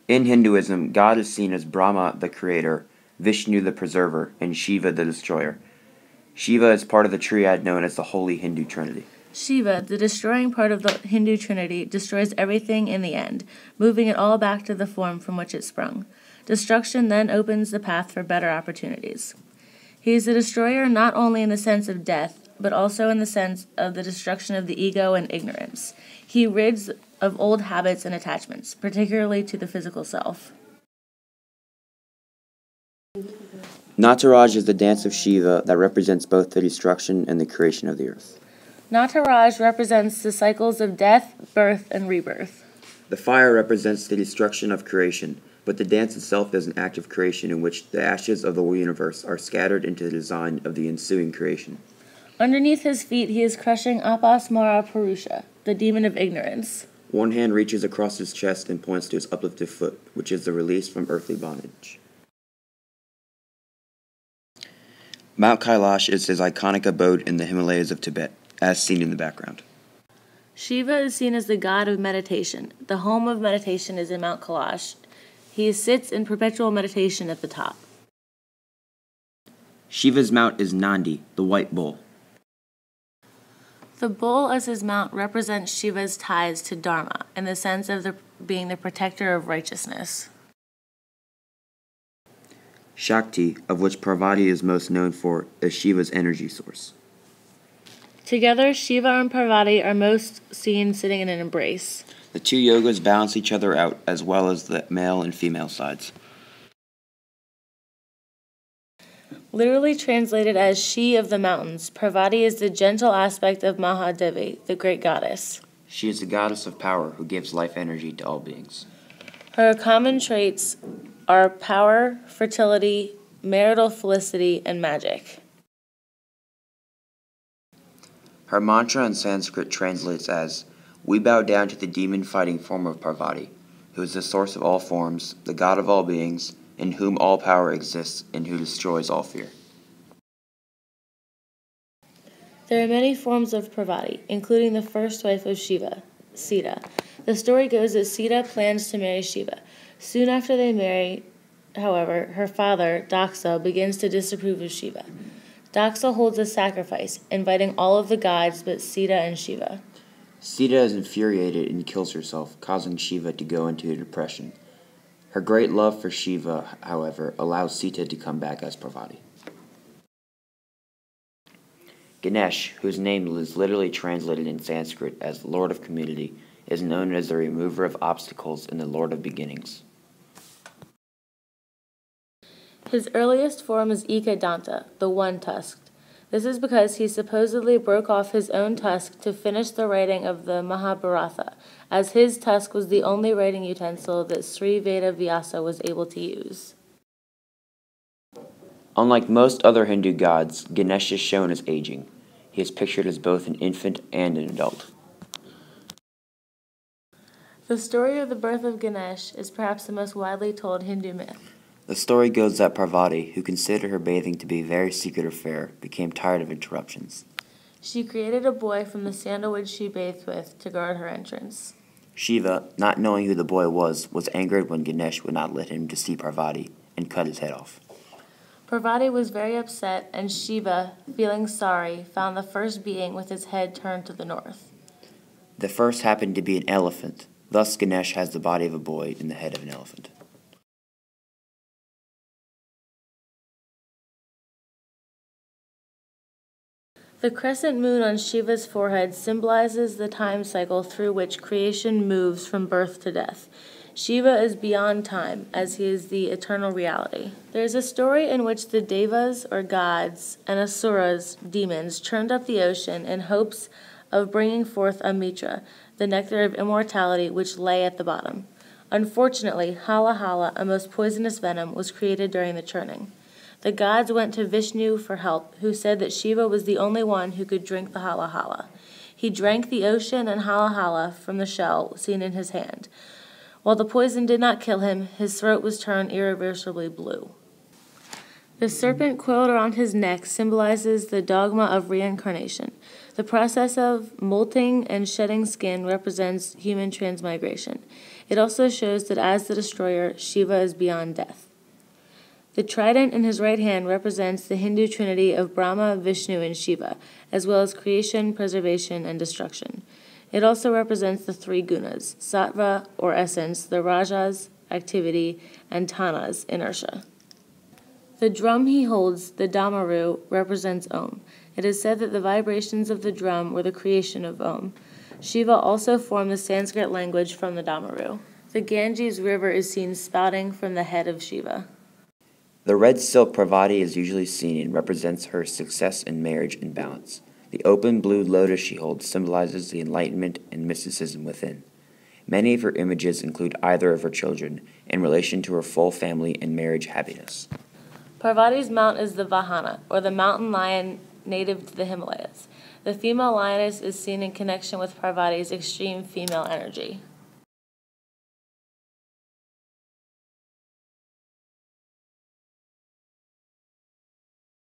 In Hinduism, God is seen as Brahma, the creator, Vishnu, the preserver, and Shiva, the destroyer. Shiva is part of the triad known as the Holy Hindu Trinity. Shiva, the destroying part of the Hindu Trinity, destroys everything in the end, moving it all back to the form from which it sprung. Destruction then opens the path for better opportunities. He is the destroyer not only in the sense of death, but also in the sense of the destruction of the ego and ignorance. He rids of old habits and attachments, particularly to the physical self. Nataraj is the dance of Shiva that represents both the destruction and the creation of the earth. Nataraj represents the cycles of death, birth, and rebirth. The fire represents the destruction of creation, but the dance itself is an act of creation in which the ashes of the universe are scattered into the design of the ensuing creation. Underneath his feet he is crushing Apasmara Purusha, the demon of ignorance. One hand reaches across his chest and points to his uplifted foot, which is the release from earthly bondage. Mount Kailash is his iconic abode in the Himalayas of Tibet, as seen in the background. Shiva is seen as the god of meditation. The home of meditation is in Mount Kailash. He sits in perpetual meditation at the top. Shiva's mount is Nandi, the white bull. The bull as his mount represents Shiva's ties to Dharma, in the sense of being the protector of righteousness. Shakti, of which Parvati is most known for, is Shiva's energy source. Together, Shiva and Parvati are most seen sitting in an embrace. The two yogas balance each other out, as well as the male and female sides. Literally translated as she of the mountains, Parvati is the gentle aspect of Mahadevi, the great goddess. She is the goddess of power who gives life energy to all beings. Her common traits are power, fertility, marital felicity, and magic. Her mantra in Sanskrit translates as, "We bow down to the demon-fighting form of Parvati, who is the source of all forms, the god of all beings, in whom all power exists, and who destroys all fear." There are many forms of Parvati, including the first wife of Shiva, Sita. The story goes that Sita plans to marry Shiva. Soon after they marry, however, her father, Daksa, begins to disapprove of Shiva. Daksa holds a sacrifice, inviting all of the gods but Sita and Shiva. Sita is infuriated and kills herself, causing Shiva to go into a depression. Her great love for Shiva, however, allows Sita to come back as Parvati. Ganesh, whose name is literally translated in Sanskrit as Lord of Community, is known as the remover of obstacles and the Lord of Beginnings. His earliest form is Ekadanta, the one-tusked. This is because he supposedly broke off his own tusk to finish the writing of the Mahabharata, as his tusk was the only writing utensil that Sri Veda Vyasa was able to use. Unlike most other Hindu gods, Ganesh is shown as aging. He is pictured as both an infant and an adult. The story of the birth of Ganesh is perhaps the most widely told Hindu myth. The story goes that Parvati, who considered her bathing to be a very secret affair, became tired of interruptions. She created a boy from the sandalwood she bathed with to guard her entrance. Shiva, not knowing who the boy was angered when Ganesh would not let him to see Parvati and cut his head off. Parvati was very upset, and Shiva, feeling sorry, found the first being with his head turned to the north. The first happened to be an elephant. Thus Ganesh has the body of a boy and the head of an elephant. The crescent moon on Shiva's forehead symbolizes the time cycle through which creation moves from birth to death. Shiva is beyond time, as he is the eternal reality. There is a story in which the Devas, or gods, and Asuras, demons, churned up the ocean in hopes of bringing forth Amrita, the nectar of immortality which lay at the bottom. Unfortunately, Hala Hala, a most poisonous venom, was created during the churning. The gods went to Vishnu for help, who said that Shiva was the only one who could drink the Hala Hala. He drank the ocean and Hala Hala from the shell seen in his hand. While the poison did not kill him, his throat was turned irreversibly blue. The serpent coiled around his neck symbolizes the dogma of reincarnation. The process of molting and shedding skin represents human transmigration. It also shows that as the destroyer, Shiva is beyond death. The trident in his right hand represents the Hindu trinity of Brahma, Vishnu, and Shiva, as well as creation, preservation, and destruction. It also represents the three gunas, sattva, or essence, the rajas, activity, and tamas, inertia. The drum he holds, the damaru, represents Om. It is said that the vibrations of the drum were the creation of Om. Shiva also formed the Sanskrit language from the damaru. The Ganges River is seen spouting from the head of Shiva. The red silk Parvati is usually seen and represents her success in marriage and balance. The open blue lotus she holds symbolizes the enlightenment and mysticism within. Many of her images include either of her children in relation to her full family and marriage happiness. Parvati's mount is the Vahana, or the mountain lion native to the Himalayas. The female lioness is seen in connection with Parvati's extreme female energy.